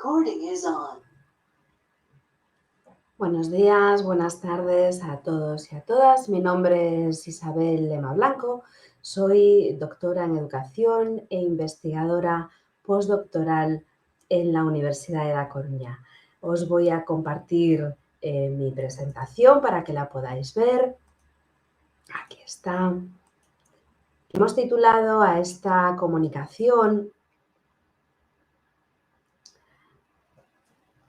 Recording is on. Buenos días, buenas tardes a todos y a todas. Mi nombre es Isabel Lema Blanco. Soy doctora en educación e investigadora postdoctoral en la Universidad de La Coruña. Os voy a compartir mi presentación para que la podáis ver. Aquí está. Hemos titulado a esta comunicación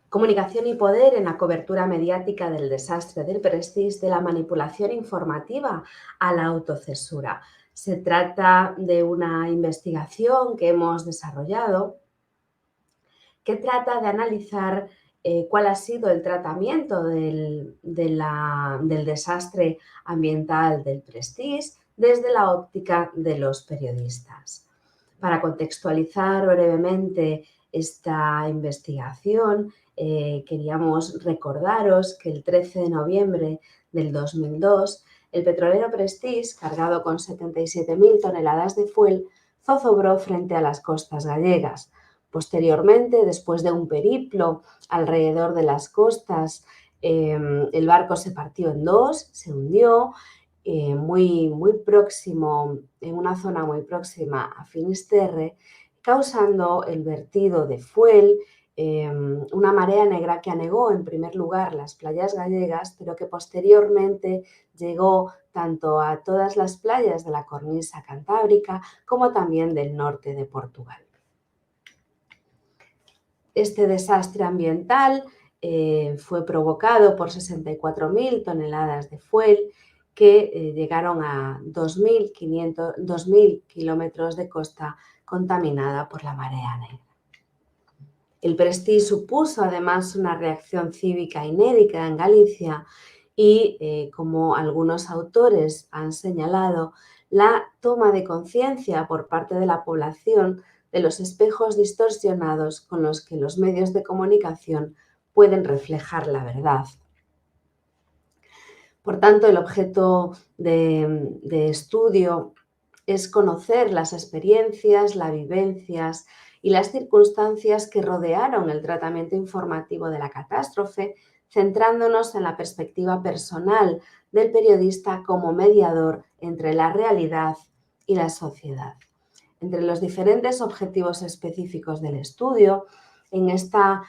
Comunicación y poder en la cobertura mediática del desastre del Prestige, de la manipulación informativa a la autocensura. Se trata de una investigación que hemos desarrollado que trata de analizar cuál ha sido el tratamiento del desastre ambiental del Prestige desde la óptica de los periodistas. Para contextualizar brevemente esta investigación, queríamos recordaros que el 13 de noviembre del 2002, el petrolero Prestige, cargado con 77.000 toneladas de fuel, zozobró frente a las costas gallegas. Posteriormente, después de un periplo alrededor de las costas, el barco se partió en dos, se hundió, muy próximo, en una zona muy próxima a Finisterre, causando el vertido de fuel, una marea negra que anegó en primer lugar las playas gallegas, pero que posteriormente llegó tanto a todas las playas de la cornisa cantábrica como también del norte de Portugal. Este desastre ambiental fue provocado por 64.000 toneladas de fuel que llegaron a 2.000 kilómetros de costa contaminada por la marea negra. El Prestige supuso además una reacción cívica inédita en Galicia y, como algunos autores han señalado, la toma de conciencia por parte de la población de los espejos distorsionados con los que los medios de comunicación pueden reflejar la verdad. Por tanto, el objeto de estudio es conocer las experiencias, las vivencias y las circunstancias que rodearon el tratamiento informativo de la catástrofe, centrándonos en la perspectiva personal del periodista como mediador entre la realidad y la sociedad. Entre los diferentes objetivos específicos del estudio, en esta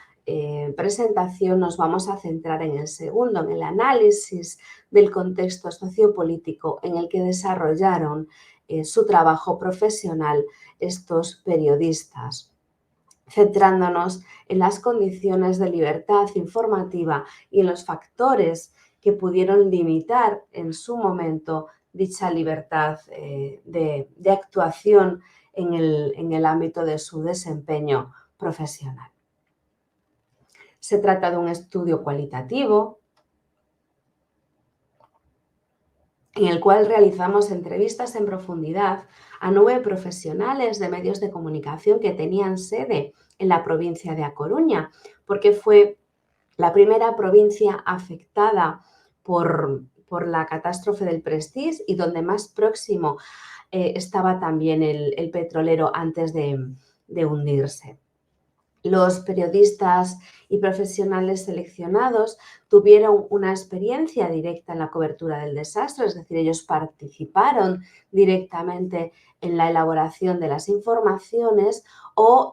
presentación nos vamos a centrar en el segundo, en el análisis del contexto sociopolítico en el que desarrollaron su trabajo profesional estos periodistas, centrándonos en las condiciones de libertad informativa y en los factores que pudieron limitar en su momento dicha libertad de actuación en el ámbito de su desempeño profesional. Se trata de un estudio cualitativo en el cual realizamos entrevistas en profundidad a 9 profesionales de medios de comunicación que tenían sede en la provincia de A Coruña, porque fue la primera provincia afectada por la catástrofe del Prestige y donde más próximo estaba también el petrolero antes de hundirse. Los periodistas y profesionales seleccionados tuvieron una experiencia directa en la cobertura del desastre, es decir, ellos participaron directamente en la elaboración de las informaciones o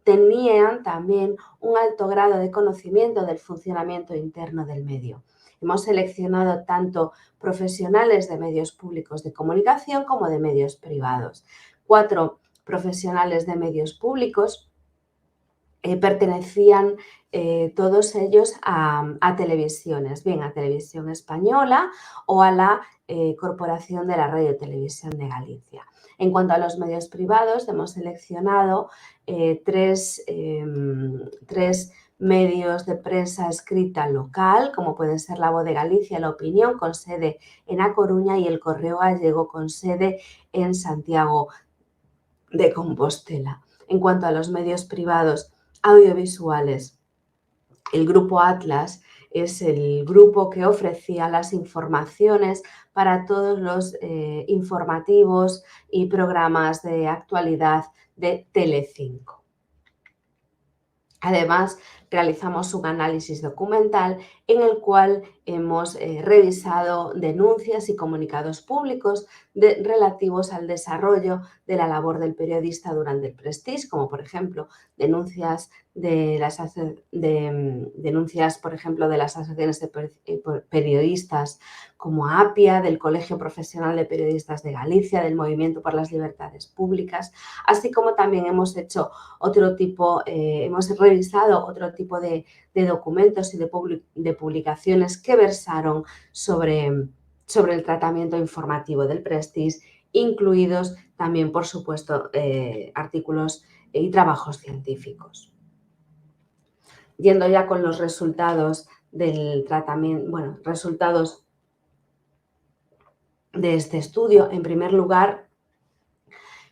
tenían también un alto grado de conocimiento del funcionamiento interno del medio. Hemos seleccionado tanto profesionales de medios públicos de comunicación como de medios privados. 4 profesionales de medios públicos pertenecían todos ellos a televisiones, bien a Televisión Española o a la Corporación de la Radio Televisión de Galicia. En cuanto a los medios privados, hemos seleccionado tres medios de prensa escrita local, como pueden ser La Voz de Galicia, La Opinión, con sede en A Coruña, y El Correo Gallego, con sede en Santiago de Compostela. En cuanto a los medios privados audiovisuales, el Grupo Atlas es el grupo que ofrecía las informaciones para todos los informativos y programas de actualidad de Telecinco. Además, realizamos un análisis documental en el cual hemos revisado denuncias y comunicados públicos relativos al desarrollo de la labor del periodista durante el Prestige, como por ejemplo denuncias denuncias, por ejemplo, de las asociaciones de periodistas como APIA, del Colegio Profesional de Periodistas de Galicia, del Movimiento por las Libertades Públicas, así como también hemos revisado otro tipo de documentos y de publicaciones que versaron sobre el tratamiento informativo del Prestige, incluidos también, por supuesto, artículos y trabajos científicos. Yendo ya con los resultados del tratamiento, resultados de este estudio, en primer lugar,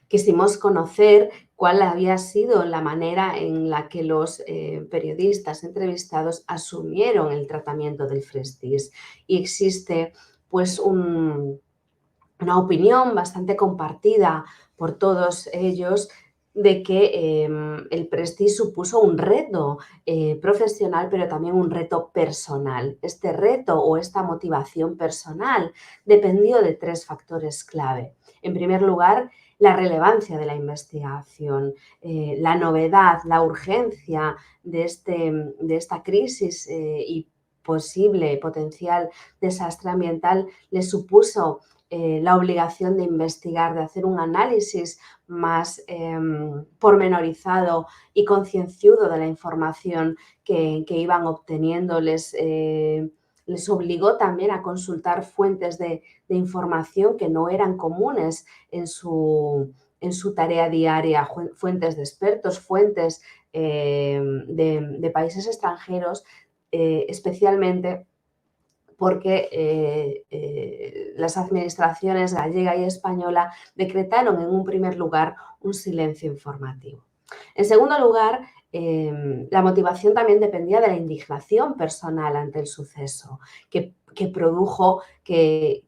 quisimos conocer cuál había sido la manera en la que los periodistas entrevistados asumieron el tratamiento del Prestige. Y existe pues una opinión bastante compartida por todos ellos de que el Prestige supuso un reto profesional, pero también un reto personal. Este reto o esta motivación personal dependió de 3 factores clave. En primer lugar, la relevancia de la investigación, la novedad, la urgencia de esta crisis y potencial desastre ambiental le supuso la obligación de investigar, de hacer un análisis más pormenorizado y concienciudo de la información que iban obteniendo. Les obligó también a consultar fuentes de información que no eran comunes en su tarea diaria, fuentes de expertos, fuentes de países extranjeros, especialmente porque las administraciones gallega y española decretaron en un primer lugar un silencio informativo. En segundo lugar, la motivación también dependía de la indignación personal ante el suceso, que produjo que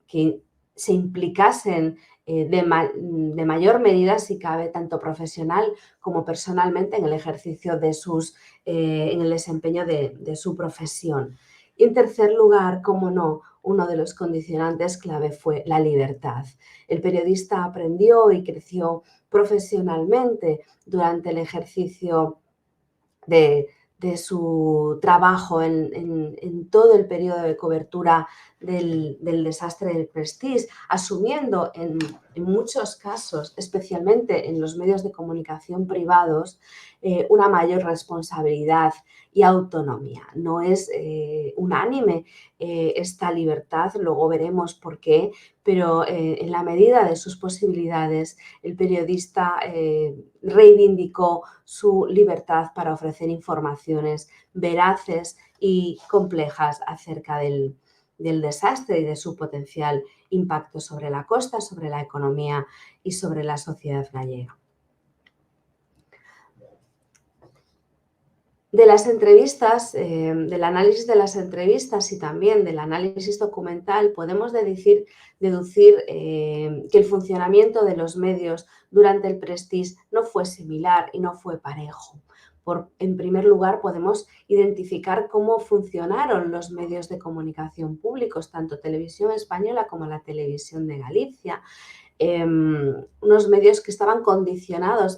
se implicasen de mayor medida, si cabe, tanto profesional como personalmente en el ejercicio en el desempeño de su profesión. Y en tercer lugar, como no, uno de los condicionantes clave fue la libertad. El periodista aprendió y creció profesionalmente durante el ejercicio de su trabajo en todo el periodo de cobertura del desastre del Prestige, asumiendo en muchos casos, especialmente en los medios de comunicación privados, una mayor responsabilidad y autonomía. No es unánime esta libertad, luego veremos por qué, pero en la medida de sus posibilidades, el periodista reivindicó su libertad para ofrecer informaciones veraces y complejas acerca del desastre y de su potencial impacto sobre la costa, sobre la economía y sobre la sociedad gallega. De las entrevistas, del análisis de las entrevistas y también del análisis documental, podemos deducir que el funcionamiento de los medios durante el Prestige no fue similar y no fue parejo. En primer lugar, podemos identificar cómo funcionaron los medios de comunicación públicos, tanto Televisión Española como la Televisión de Galicia. Unos medios que estaban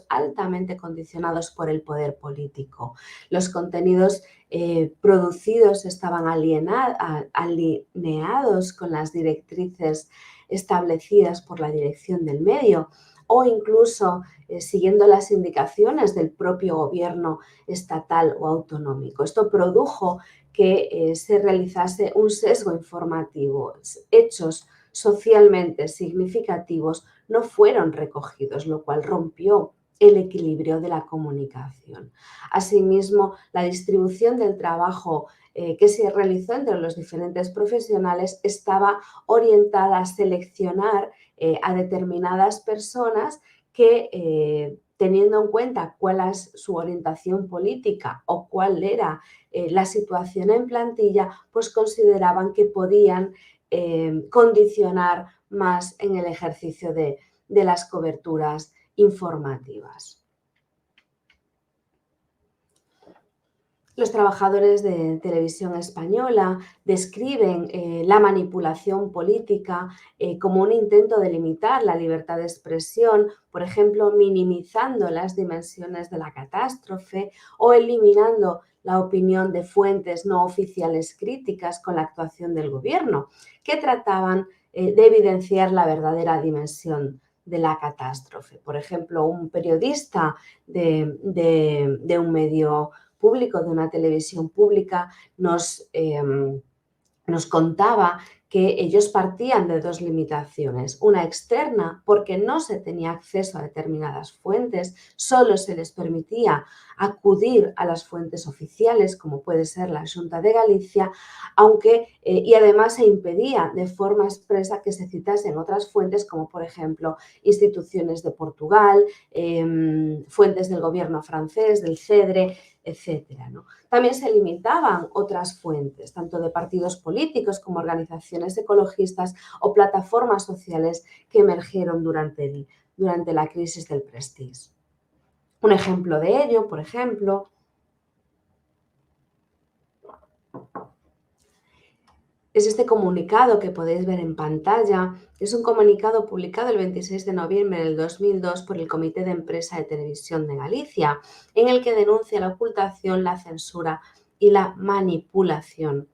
altamente condicionados por el poder político. Los contenidos producidos estaban alineados con las directrices establecidas por la dirección del medio o incluso siguiendo las indicaciones del propio gobierno estatal o autonómico. Esto produjo que se realizase un sesgo informativo. Hechos socialmente significativos no fueron recogidos, lo cual rompió el equilibrio de la comunicación. Asimismo, la distribución del trabajo que se realizó entre los diferentes profesionales estaba orientada a seleccionar a determinadas personas que, teniendo en cuenta cuál es su orientación política o cuál era la situación en plantilla, pues consideraban que podían condicionar más en el ejercicio de las coberturas informativas. Los trabajadores de Televisión Española describen la manipulación política como un intento de limitar la libertad de expresión, por ejemplo, minimizando las dimensiones de la catástrofe o eliminando la opinión de fuentes no oficiales críticas con la actuación del gobierno, que trataban de evidenciar la verdadera dimensión de la catástrofe. Por ejemplo, un periodista de un medio público, de una televisión pública, nos contaba que ellos partían de dos limitaciones. Una externa, porque no se tenía acceso a determinadas fuentes, solo se les permitía acudir a las fuentes oficiales, como puede ser la Xunta de Galicia, y además se impedía de forma expresa que se citasen otras fuentes, como por ejemplo instituciones de Portugal, fuentes del gobierno francés, del CEDRE, etcétera, ¿no? También se limitaban otras fuentes, tanto de partidos políticos como organizaciones ecologistas o plataformas sociales que emergieron durante la crisis del Prestige. Un ejemplo de ello, por ejemplo, es este comunicado que podéis ver en pantalla. Es un comunicado publicado el 26 de noviembre del 2002 por el Comité de Empresa de Televisión de Galicia, en el que denuncia la ocultación, la censura y la manipulación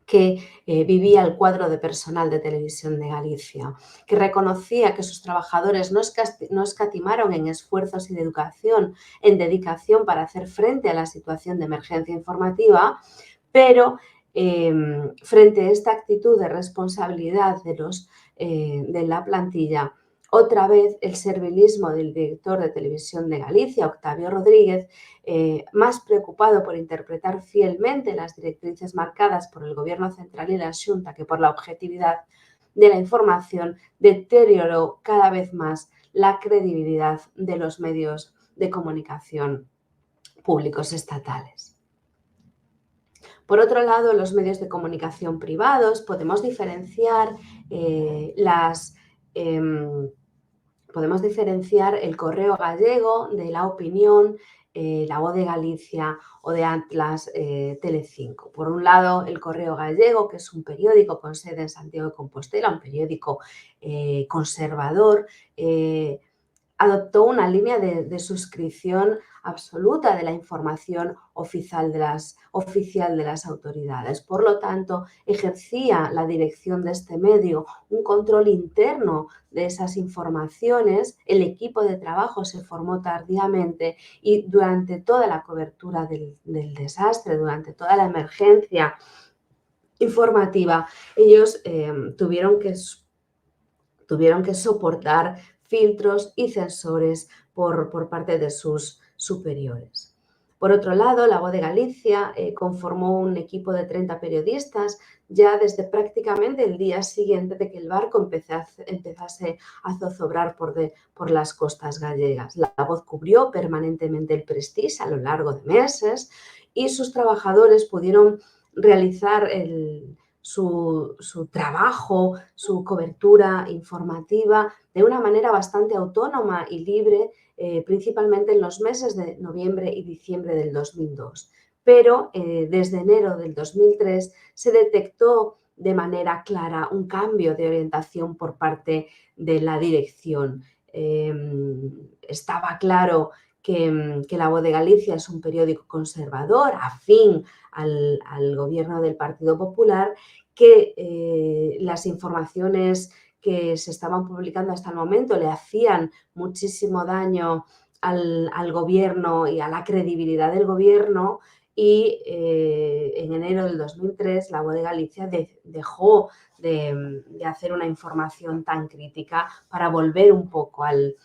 que vivía el cuadro de personal de Televisión de Galicia, que reconocía que sus trabajadores no escatimaron en esfuerzos y en dedicación para hacer frente a la situación de emergencia informativa, pero frente a esta actitud de responsabilidad de la plantilla, otra vez el servilismo del director de Televisión de Galicia, Octavio Rodríguez, más preocupado por interpretar fielmente las directrices marcadas por el Gobierno central y la Xunta que por la objetividad de la información, deterioró cada vez más la credibilidad de los medios de comunicación públicos estatales. Por otro lado, los medios de comunicación privados podemos diferenciar el Correo Gallego de La Opinión, La Voz de Galicia o de Atlas Telecinco. Por un lado, el Correo Gallego, que es un periódico con sede en Santiago de Compostela, un periódico conservador, adoptó una línea de suscripción absoluta de la información oficial de las autoridades. Por lo tanto, ejercía la dirección de este medio un control interno de esas informaciones. El equipo de trabajo se formó tardíamente y durante toda la cobertura del desastre, durante toda la emergencia informativa, ellos tuvieron que soportar filtros y censores por parte de sus superiores. Por otro lado, La Voz de Galicia conformó un equipo de 30 periodistas ya desde prácticamente el día siguiente de que el barco empezase a zozobrar por las costas gallegas. La Voz cubrió permanentemente el Prestige a lo largo de meses y sus trabajadores pudieron realizar su trabajo, su cobertura informativa de una manera bastante autónoma y libre, principalmente en los meses de noviembre y diciembre del 2002. Pero desde enero del 2003 se detectó de manera clara un cambio de orientación por parte de la dirección. Estaba claro que La Voz de Galicia es un periódico conservador, afín al gobierno del Partido Popular, que las informaciones que se estaban publicando hasta el momento le hacían muchísimo daño al gobierno y a la credibilidad del gobierno, y en enero del 2003 La Voz de Galicia dejó de hacer una información tan crítica para volver un poco al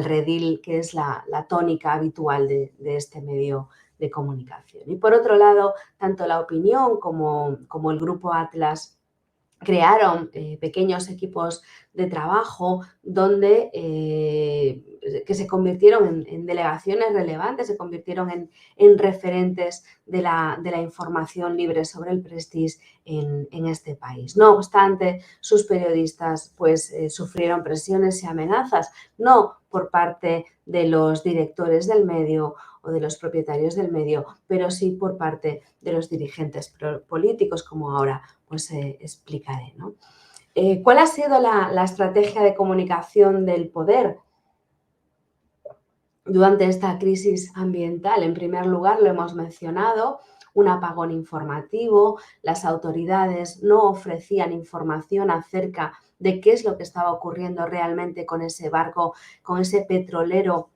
redil, que es la tónica habitual de este medio de comunicación. Y por otro lado, tanto La Opinión como el Grupo Atlas crearon pequeños equipos de trabajo que se convirtieron en delegaciones relevantes, se convirtieron en referentes de la información libre sobre el Prestige en este país. No obstante, sus periodistas sufrieron presiones y amenazas, no por parte de los directores del medio o de los propietarios del medio, pero sí por parte de los dirigentes políticos, como ahora pues explicaré, ¿no? ¿Cuál ha sido la estrategia de comunicación del poder durante esta crisis ambiental? En primer lugar, lo hemos mencionado, un apagón informativo. Las autoridades no ofrecían información acerca de qué es lo que estaba ocurriendo realmente con ese barco, con ese petrolero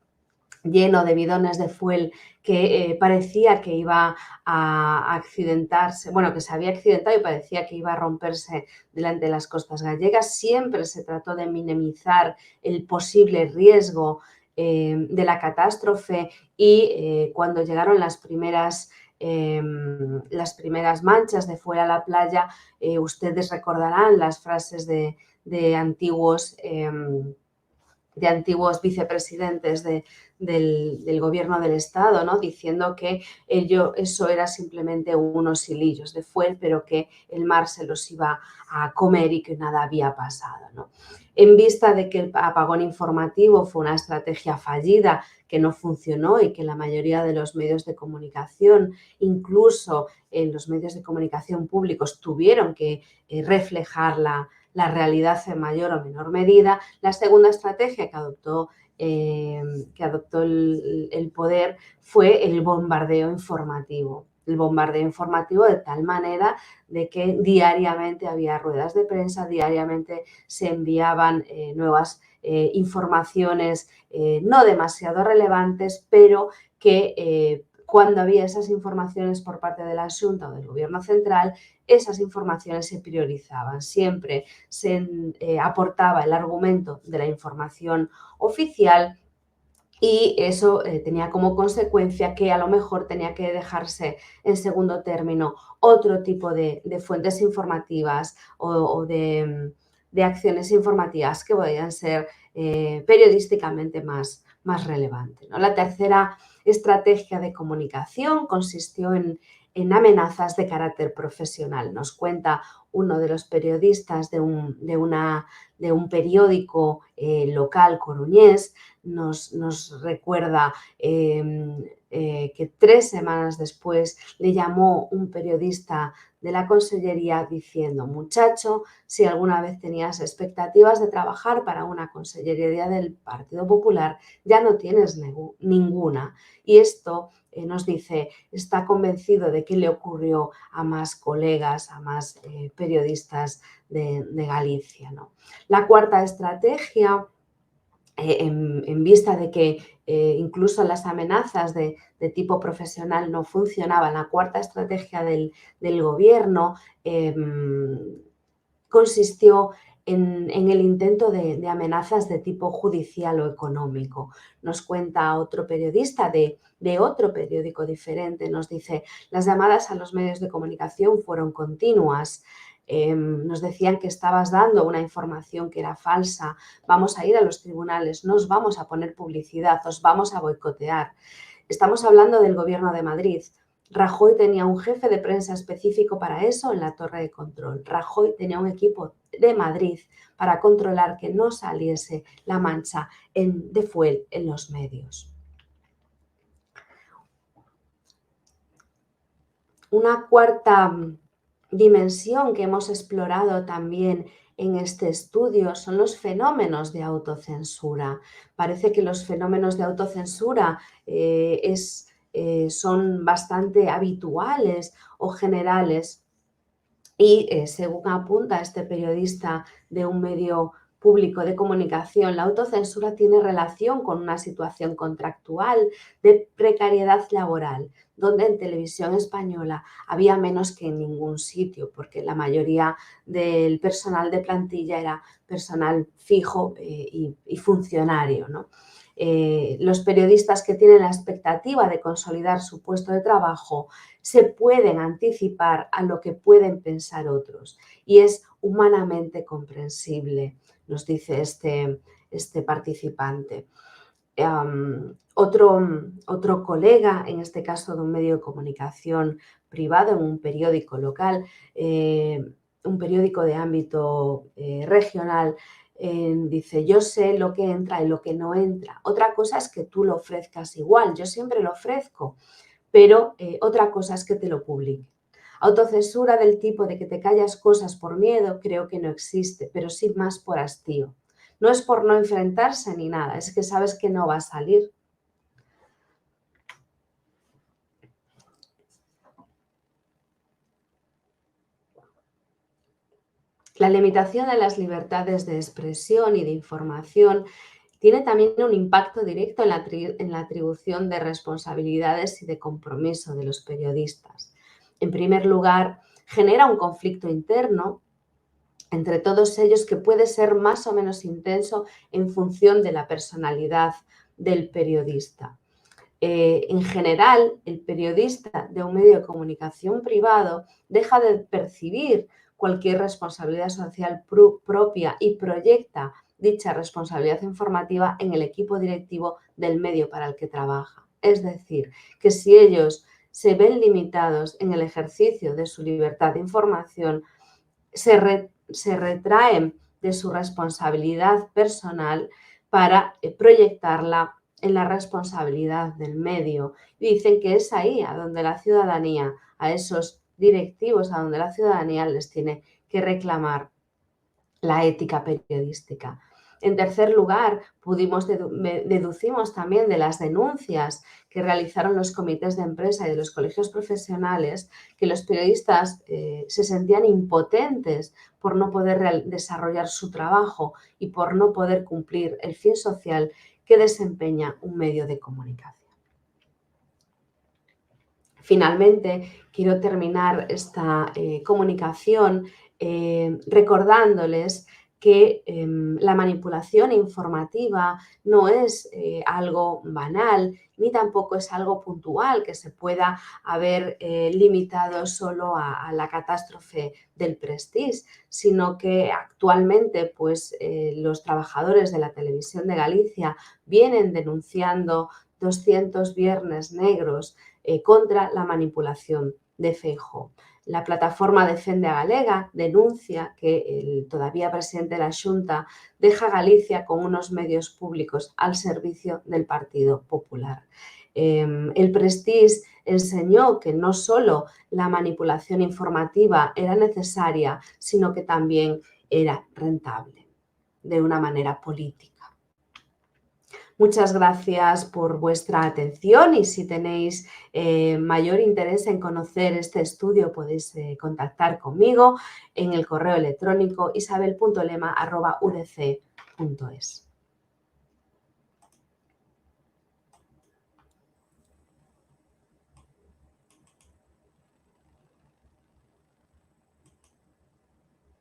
lleno de bidones de fuel que parecía que iba a accidentarse, bueno, que se había accidentado y parecía que iba a romperse delante de las costas gallegas. Siempre se trató de minimizar el posible riesgo de la catástrofe y cuando llegaron las primeras manchas de fuera a la playa, ustedes recordarán las frases de antiguos vicepresidentes del gobierno del Estado, ¿no? Diciendo que eso era simplemente unos hilillos de fuel, pero que el mar se los iba a comer y que nada había pasado, ¿no? En vista de que el apagón informativo fue una estrategia fallida, que no funcionó y que la mayoría de los medios de comunicación, incluso en los medios de comunicación públicos, tuvieron que reflejar la realidad en mayor o menor medida, la segunda estrategia que adoptó el poder fue el bombardeo informativo. El bombardeo informativo de tal manera de que diariamente había ruedas de prensa, diariamente se enviaban nuevas informaciones no demasiado relevantes, pero que cuando había esas informaciones por parte de la Xunta o del Gobierno central, esas informaciones se priorizaban. Siempre se aportaba el argumento de la información oficial y eso tenía como consecuencia que a lo mejor tenía que dejarse en segundo término otro tipo de fuentes informativas o de acciones informativas que podían ser periodísticamente más relevantes, ¿no? La tercera estrategia de comunicación consistió en amenazas de carácter profesional. Nos cuenta uno de los periodistas de un periódico local coruñés, nos recuerda que 3 semanas después le llamó un periodista de la consellería diciendo: muchacho, si alguna vez tenías expectativas de trabajar para una consellería del Partido Popular, ya no tienes ninguna. Y esto nos dice, está convencido de que le ocurrió a más colegas, a más periodistas de Galicia, ¿no? La cuarta estrategia, en vista de que incluso las amenazas de tipo profesional no funcionaban, la cuarta estrategia del gobierno consistió en el intento de amenazas de tipo judicial o económico. Nos cuenta otro periodista de otro periódico diferente, nos dice, las llamadas a los medios de comunicación fueron continuas. Nos decían que estabas dando una información que era falsa, vamos a ir a los tribunales, nos vamos a poner publicidad, os vamos a boicotear. Estamos hablando del Gobierno de Madrid. Rajoy tenía un jefe de prensa específico para eso en la torre de control. Rajoy tenía un equipo de Madrid para controlar que no saliese la mancha de fuel en los medios. Una cuarta dimensión que hemos explorado también en este estudio son los fenómenos de autocensura. Parece que los fenómenos de autocensura son bastante habituales o generales y según apunta este periodista de un medio público de comunicación, la autocensura tiene relación con una situación contractual de precariedad laboral, donde en televisión española había menos que en ningún sitio, porque la mayoría del personal de plantilla era personal fijo y funcionario, ¿no? Los periodistas que tienen la expectativa de consolidar su puesto de trabajo se pueden anticipar a lo que pueden pensar otros y es humanamente comprensible, nos dice este participante. Otro colega, en este caso de un medio de comunicación privado, en un periódico local, un periódico de ámbito regional, dice, yo sé lo que entra y lo que no entra. Otra cosa es que tú lo ofrezcas igual, yo siempre lo ofrezco, pero otra cosa es que te lo publique. Autocensura del tipo de que te callas cosas por miedo, creo que no existe, pero sí más por hastío. No es por no enfrentarse ni nada, es que sabes que no va a salir. La limitación de las libertades de expresión y de información tiene también un impacto directo en la atribución de responsabilidades y de compromiso de los periodistas. En primer lugar, genera un conflicto interno entre todos ellos que puede ser más o menos intenso en función de la personalidad del periodista. En general, el periodista de un medio de comunicación privado deja de percibir cualquier responsabilidad social propia y proyecta dicha responsabilidad informativa en el equipo directivo del medio para el que trabaja. Es decir, que si ellos se ven limitados en el ejercicio de su libertad de información, se retraen de su responsabilidad personal para proyectarla en la responsabilidad del medio. Y dicen que es ahí a donde la ciudadanía, a esos directivos, a donde la ciudadanía les tiene que reclamar la ética periodística. En tercer lugar, deducimos también de las denuncias que realizaron los comités de empresa y de los colegios profesionales que los periodistas se sentían impotentes por no poder desarrollar su trabajo y por no poder cumplir el fin social que desempeña un medio de comunicación. Finalmente, quiero terminar esta comunicación recordándoles que la manipulación informativa no es algo banal ni tampoco es algo puntual que se pueda haber limitado solo a la catástrofe del Prestige, sino que actualmente pues, los trabajadores de la Televisión de Galicia vienen denunciando 200 viernes negros contra la manipulación de Feijóo. La plataforma Defende a Galega denuncia que el todavía presidente de la Xunta deja a Galicia con unos medios públicos al servicio del Partido Popular. El Prestige enseñó que no solo la manipulación informativa era necesaria, sino que también era rentable de una manera política. Muchas gracias por vuestra atención y si tenéis mayor interés en conocer este estudio podéis contactar conmigo en el correo electrónico isabel.lema@udc.es.